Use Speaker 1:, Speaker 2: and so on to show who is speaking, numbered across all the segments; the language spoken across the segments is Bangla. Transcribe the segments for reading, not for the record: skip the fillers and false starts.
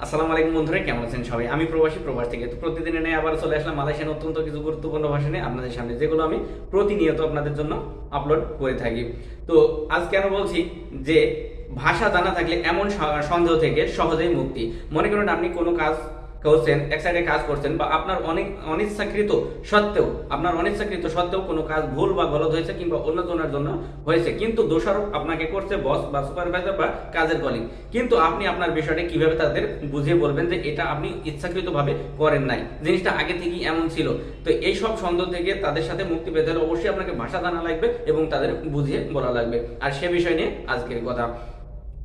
Speaker 1: আসসালামু আলাইকুম বন্ধুরা, কেমন আছেন সবাই? আমি প্রবাস থেকে তো প্রতিদিনের নিয়ে আবার চলে আসলাম মালয়েশিয়ার অত্যন্ত কিছু গুরুত্বপূর্ণ ভাষা নিয়ে আপনাদের সামনে, যেগুলো আমি প্রতিনিয়ত আপনাদের জন্য আপলোড করে থাকি। তো আজ কেন বলছি যে ভাষা জানা থাকলে এমন সন্দেহ থেকে সহজেই মুক্তি। মনে করুন আপনি কোনো কাজ করছেন, এক সাইডে কাজ করছেন, বা আপনার অনিচ্ছাকৃত সত্ত্বেও কোনো কাজ ভুল বা গলত হয়েছে কিংবা অন্যজনের জন্য হয়েছে, কিন্তু দোষারোপ আপনাকে করছে বস বা সুপারভাইজার বা কাজের কলিগ। কিন্তু আপনি আপনার বিষয়টা কিভাবে তাদের বুঝিয়ে বলবেন যে এটা আপনি ইচ্ছাকৃতভাবে করেন নাই, জিনিসটা আগে থেকেই এমন ছিল। তো এই সব সন্দেহ থেকে তাদের সাথে মুক্তি পেতে হলে অবশ্যই আপনাকে ভাষা জানা লাগবে এবং তাদের বুঝিয়ে বলা লাগবে। আর সে বিষয় নিয়ে আজকের কথা।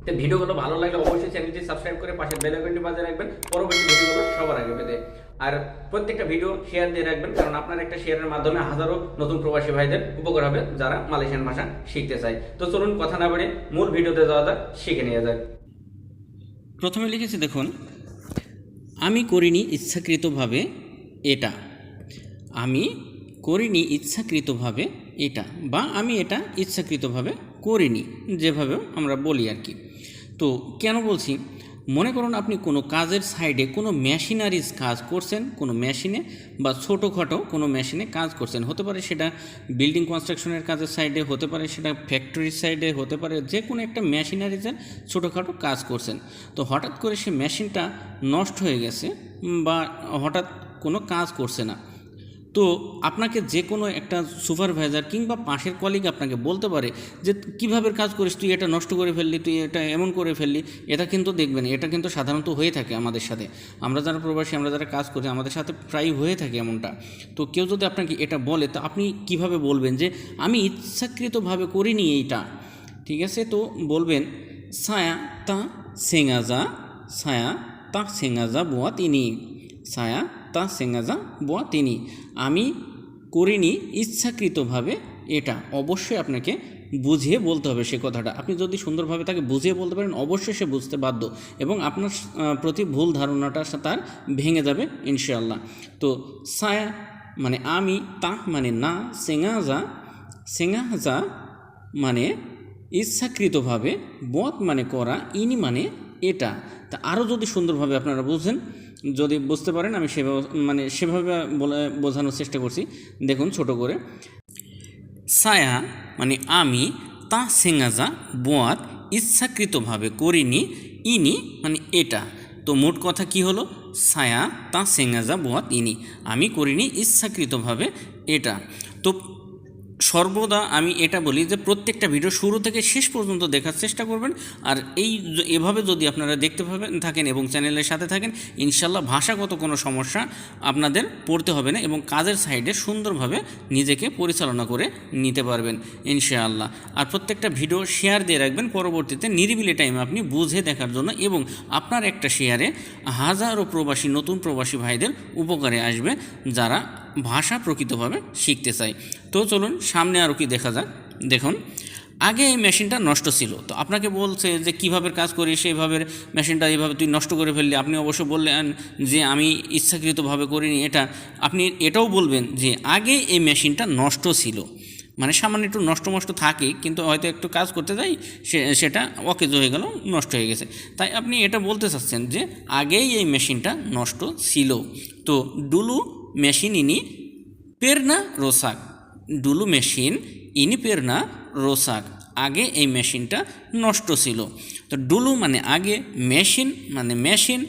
Speaker 1: তো ভিডিওগুলো ভালো লাগলে অবশ্যই চ্যানেলটি সাবস্ক্রাইব করে পাশে বেল আইকনটি বাজিয়ে রাখবেন পরবর্তী ভিডিওগুলো সবার আগে পেতে। আর প্রত্যেকটা ভিডিও শেয়ার দিয়ে রাখবেন, কারণ আপনার একটা শেয়ারের মাধ্যমে হাজারো নতুন প্রবাসী ভাইদের উপকার হবে যারা মালয়েশিয়ান ভাষা শিখতে চায়। তো চলুন কথা না বাড়িয়ে মূল ভিডিওতে যাওয়া যাক, শিখে নিয়ে যাক।
Speaker 2: প্রথমে লিখেছি দেখুন, আমি করিনি ইচ্ছাকৃতভাবে এটা। আমি করিনি ইচ্ছাকৃতভাবে এটা, বা আমি এটা ইচ্ছাকৃতভাবে করিনি, যেভাবে আমরা বলি আর কি। তো কেন বলছি, মনে করুন আপনি কোনো কাজের সাইডে কোনো মেশিনারিজ কাজ করছেন, কোনো মেশিনে বা ছোটোখাটো কোনো মেশিনে কাজ করছেন। হতে পারে সেটা বিল্ডিং কনস্ট্রাকশনের কাজের সাইডে, হতে পারে সেটা ফ্যাক্টরির সাইডে, হতে পারে যে কোনো একটা মেশিনারিজের ছোটোখাটো কাজ করছেন। তো হঠাৎ করে সে মেশিনটা নষ্ট হয়ে গেছে বা হঠাৎ কোনো কাজ করছে না। তো আপনাকে যে কোনো একটা সুপারভাইজার কিংবা পাশের কলিগ আপনাকে বলতে পারে যে কীভাবে কাজ করিস, তুই এটা নষ্ট করে ফেললি, তুই এটা এমন করে ফেললি। এটা কিন্তু দেখবেন, এটা কিন্তু সাধারণত হয়ে থাকে আমাদের সাথে। আমরা যারা প্রবাসী, আমরা যারা কাজ করি, আমাদের সাথে প্রায় হয়ে থাকে এমনটা। তো কেউ যদি আপনাকে এটা বলে, তো আপনি কিভাবে বলবেন যে আমি ইচ্ছাকৃতভাবে করিনি এইটা? ঠিক আছে, তো বলবেন ছায়া তা সেঙ্গাজা, ছায়া তা সেঙ্গাজা বোয়া তিনি, ছায়া তা সেঙ্গাজা বোয়া তিনি। আমি করিনি ইচ্ছাকৃতভাবে এটা। অবশ্যই আপনাকে বুঝিয়ে বলতে হবে সে কথাটা। আপনি যদি সুন্দরভাবে তাকে বুঝিয়ে বলতে পারেন, অবশ্যই সে বুঝতে বাধ্য এবং আপনার প্রতি ভুল ধারণাটা তার ভেঙে যাবে ইনশাআল্লাহ। তো ছায়া মানে আমি, তা মানে না, সেঙ্গাজা সেঙ্গাজা মানে ইচ্ছাকৃতভাবে, বধ মানে করা, ইনি মানে এটা। তা আরও যদি সুন্দরভাবে আপনারা বুঝেন, যদি বুঝতে পারেন, আমি সেভাবে বোঝানোর চেষ্টা করছি। দেখুন ছোট করে, ছায়া মানে আমি, তা সেঙ্গাজা বোয়াত ইচ্ছাকৃতভাবে করিনি, ইনি মানে এটা। তো মোট কথা কি হলো, ছায়া তা সেঙ্গাজা বোয়াত ইনি, আমি করিনি ইচ্ছাকৃতভাবে এটা। তো সর্বদা আমি এটা বলি যে প্রত্যেকটা ভিডিও শুরু থেকে শেষ পর্যন্ত দেখার চেষ্টা করবেন। আর এভাবে যদি আপনারা দেখতে থাকেন এবং চ্যানেলের সাথে থাকেন, ইনশাল্লাহ ভাষাগত কোনো সমস্যা আপনাদের পড়তে হবে না এবং কাজের সাইডে সুন্দরভাবে নিজেকে পরিচালনা করে নিতে পারবেন ইনশাআল্লাহ। আর প্রত্যেকটা ভিডিও শেয়ার দিয়ে রাখবেন পরবর্তীতে নিরিবিলি টাইমে আপনি বুঝে দেখার জন্য, এবং আপনার একটা শেয়ারে হাজারো নতুন প্রবাসী ভাইদের উপকারে আসবে যারা ভাষা প্রকৃতভাবে শিখতে চায়। তো চলুন সামনে আরও কি দেখা যাক। দেখুন, আগে এই মেশিনটা নষ্ট ছিল, তো আপনাকে বলছে যে কীভাবে কাজ করি, সেইভাবে মেশিনটা এইভাবে তুই নষ্ট করে ফেললি। আপনি অবশ্য বললেন যে আমি ইচ্ছাকৃতভাবে করিনি এটা। আপনি এটাও বলবেন যে আগে এই মেশিনটা নষ্ট ছিল, মানে সামান্য একটু নষ্ট থাকে, কিন্তু হয়তো একটু কাজ করতে যাই সেটা অকেজ হয়ে গেল, নষ্ট হয়ে গেছে। তাই আপনি এটা বলতে চাচ্ছেন যে আগেই এই মেশিনটা নষ্ট ছিল। তো ডুলু মেশিন ইনি পেরনা রোসাক, ডুলু মেশিন ইনি পেরনা রোসাক, আগে এই মেশিনটা নষ্ট ছিল। তো ডুলু মানে আগে, মেশিন মানে মেশিন,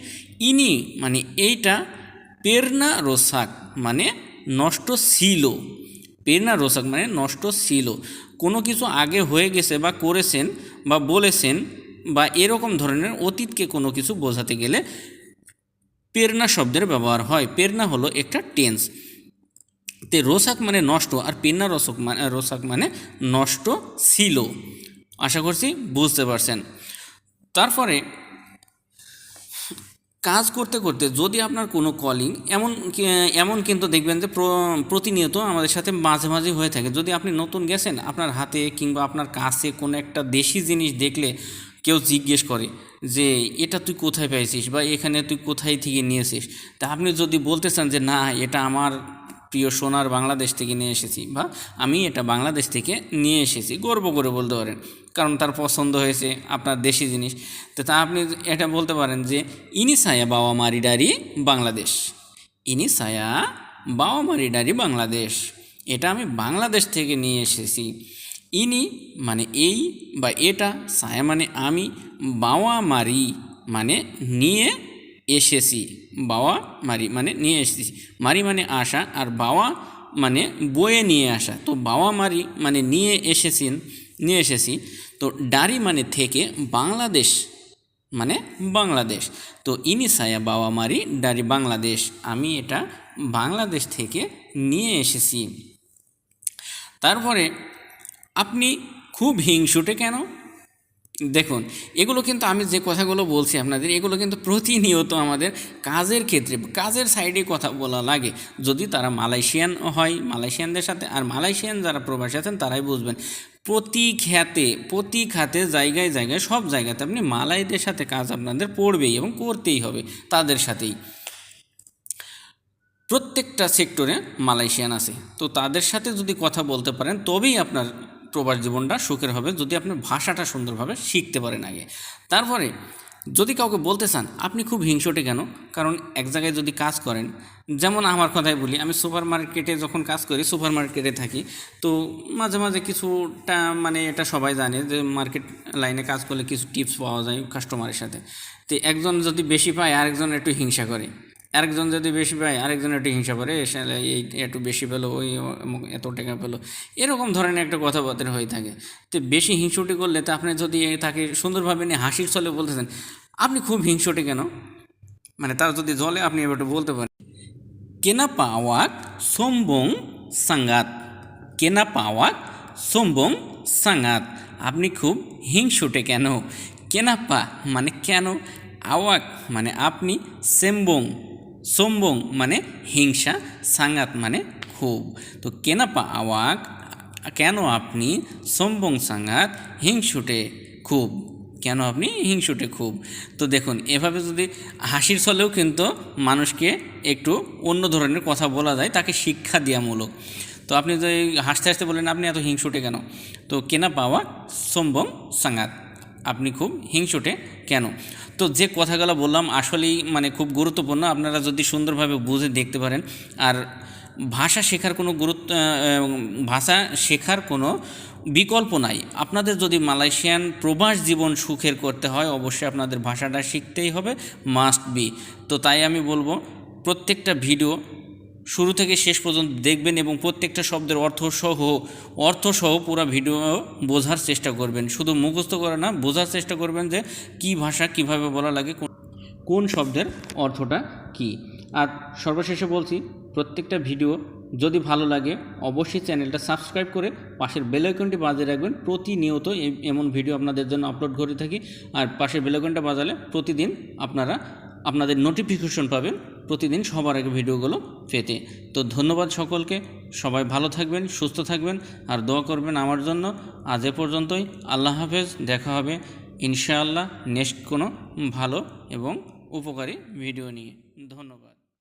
Speaker 2: ইনি মানে এইটা, পেরনা রোসাক মানে নষ্ট ছিল। পেরনা রোসাক মানে নষ্ট ছিল। কোনো কিছু আগে হয়ে গেছে বা করেছেন বা বলেছেন বা এরকম ধরনের অতীতকে কোনো কিছু বোঝাতে গেলে পেরনা শব্দের ব্যবহার হয়। পেরনা হলো একটা টেন্স। তে রোসাক মানে নষ্ট, আর পেরনা রোসাক মানে নষ্ট ছিল। আশা করছি বুঝতে পারছেন। তারপরে কাজ করতে করতে যদি আপনার কোনো কলিং এমন কিন্তু দেখবেন যে প্রতিনিয়ত আমাদের সাথে মাঝে মাঝে হয়ে থাকে। যদি আপনি নতুন গেছেন, আপনার হাতে কিংবা আপনার কাছে কোনো একটা দেশি জিনিস দেখলে কেউ জিজ্ঞেস করে যে এটা তুই কোথায় পেয়েছিস বা এখানে তুই কোথায় থেকে নিয়েছিস। তা আপনি যদি বলতে চান যে না, এটা আমার প্রিয় সোনার বাংলাদেশ থেকে নিয়ে এসেছি, বা আমি এটা বাংলাদেশ থেকে নিয়ে এসেছি, গর্ব করে বলতে পারেন, কারণ তার পছন্দ হয়েছে আপনার দেশি জিনিস। তো তা আপনি এটা বলতে পারেন যে ইনি ছায়া বাবা মারি ডারি বাংলাদেশ, ইনি ছায়া বাবা মারি ডারি বাংলাদেশ, এটা আমি বাংলাদেশ থেকে নিয়ে এসেছি। ইনি মানে এই বা এটা, ছায়া মানে আমি, বাবা মারি মানে নিয়ে এসেছি, বাবা মারি মানে নিয়ে এসেছি, মারি মানে আসা, আর বাবা মানে বয়ে নিয়ে আসা। তো বাবা মারি মানে নিয়ে এসেছি। তো ডারি মানে থেকে, বাংলাদেশ মানে বাংলাদেশ। তো ইনি ছায়া বাবা মারি ডারি বাংলাদেশ, আমি এটা বাংলাদেশ থেকে নিয়ে এসেছি। তারপরে আপনি খুব হিংসুটে কেন? দেখুন, এগুলো কিন্তু আমি যে কথাগুলো বলছি আপনাদের, এগুলো কিন্তু প্রতিনিয়ত আমাদের কাজের ক্ষেত্রে, কাজের সাইডে কথা বলা লাগে। যদি তারা মালয়েশিয়ান হয়, মালয়েশিয়ানদের সাথে, আর মালয়েশিয়ান যারা প্রবাসী আছেন তারাই বুঝবেন, প্রতি খাতে জায়গায় জায়গায় সব জায়গাতে আপনি মালয়দের সাথে কাজ আপনাদের পড়বেই এবং করতেই হবে, তাদের সাথেই। প্রত্যেকটা সেক্টরে মালয়েশিয়ান আছে, তো তাদের সাথে যদি কথা বলতে পারেন তবেই আপনার প্রবাস জীবনটা সুখের হবে, যদি আপনার ভাষাটা সুন্দরভাবে শিখতে পারেন আগে। তারপরে যদি কাউকে বলতে চান আপনি খুব হিংসুটে কেন, কারণ এক জায়গায় যদি কাজ করেন, যেমন আমার কথাই বলি, আমি সুপার মার্কেটে যখন কাজ করি, সুপার মার্কেটে থাকি, তো মাঝে মাঝে কিছুটা মানে এটা সবাই জানে যে মার্কেট লাইনে কাজ করলে কিছু টিপস পাওয়া যায় কাস্টমারের সাথে। তো একজন যদি বেশি পায় আরেকজন একটু হিংসা করে, আরেকজন যদি বেশি পায় আরেকজন একটু হিংসা করে, এই একটু বেশি পেলো, ওই এত টাকা পেলো, এরকম ধরনের একটা কথাবার্তা হয়ে থাকে। তো বেশি হিংসুটি করলে, তো আপনি যদি তাকে সুন্দরভাবে নিয়ে হাসির ছলে বলতেছেন আপনি খুব হিংসুটে কেন, মানে তার যদি জলে আপনি এবার বলতে পারেন, কেনাপা আওয়াক সোমবং সাঙ্গাত, কেনাপা আওয়াক সোমবং সাঙ্গাত, আপনি খুব হিংসুটে কেন। কেনাপা মানে কেন, আওয়াক মানে আপনি, সোমবং মানে হিংসা, সাঙ্গাত মানে খুব। তো কেনাপা আওয়াক কেন আপনি, সোমবং সাঙ্গাত হিংসুটে খুব, কেন আপনি হিংসুটে খুব। তো দেখুন, এভাবে যদি হাসির ছলেও কিন্তু মানুষকে একটু অন্য ধরনের কথা বলা যায়, তাকে শিক্ষা দেওয়ামূলক। তো আপনি যদি হাসতে হাসতে বলেন আপনি এত হিংসুটে কেন, তো কেনা পাওয়া সোমবং সাঙ্গাত, আপনি খুব হিংসুটে কেন। তো যে কথাগুলো বললাম আসলেই মানে খুব গুরুত্বপূর্ণ, আপনারা যদি সুন্দরভাবে বুঝে দেখতে পারেন। আর ভাষা শেখার কোনো বিকল্প নাই। আপনাদের যদি মালয়েশিয়ান প্রবাস জীবন সুখের করতে হয় অবশ্যই আপনাদের ভাষাটা শিখতেই হবে, মাস্ট বি। তো তাই আমি বলবো প্রত্যেকটা ভিডিও শুরু থেকে শেষ পর্যন্ত দেখবেন এবং প্রত্যেকটা শব্দের অর্থসহ পুরো ভিডিও বোঝার চেষ্টা করবেন। শুধু মুখস্থ করে না, বোঝার চেষ্টা করবেন যে কী ভাষা কীভাবে বলা লাগে, কোন শব্দের অর্থটা কী। আর সর্বশেষে বলছি, প্রত্যেকটা ভিডিও যদি ভালো লাগে অবশ্যই চ্যানেলটা সাবস্ক্রাইব করে পাশের বেল আইকনটি বাজিয়ে রাখবেন। প্রতিনিয়ত এমন ভিডিও আপনাদের জন্য আপলোড করে থাকি, আর পাশের বেল আইকনটা বাজালে প্রতিদিন আপনাদের নোটিফিকেশন পাবেন, প্রতিদিন সবার আগে ভিডিওগুলো পেতে। তো ধন্যবাদ সকলকে, সবাই ভালো থাকবেন, সুস্থ থাকবেন, আর দোয়া করবেন আমার জন্য। আজ এ পর্যন্তই, আল্লাহ হাফেজ, দেখা হবে ইনশাআল্লাহ নেক্সট কোনো ভালো এবং উপকারী ভিডিও নিয়ে। ধন্যবাদ।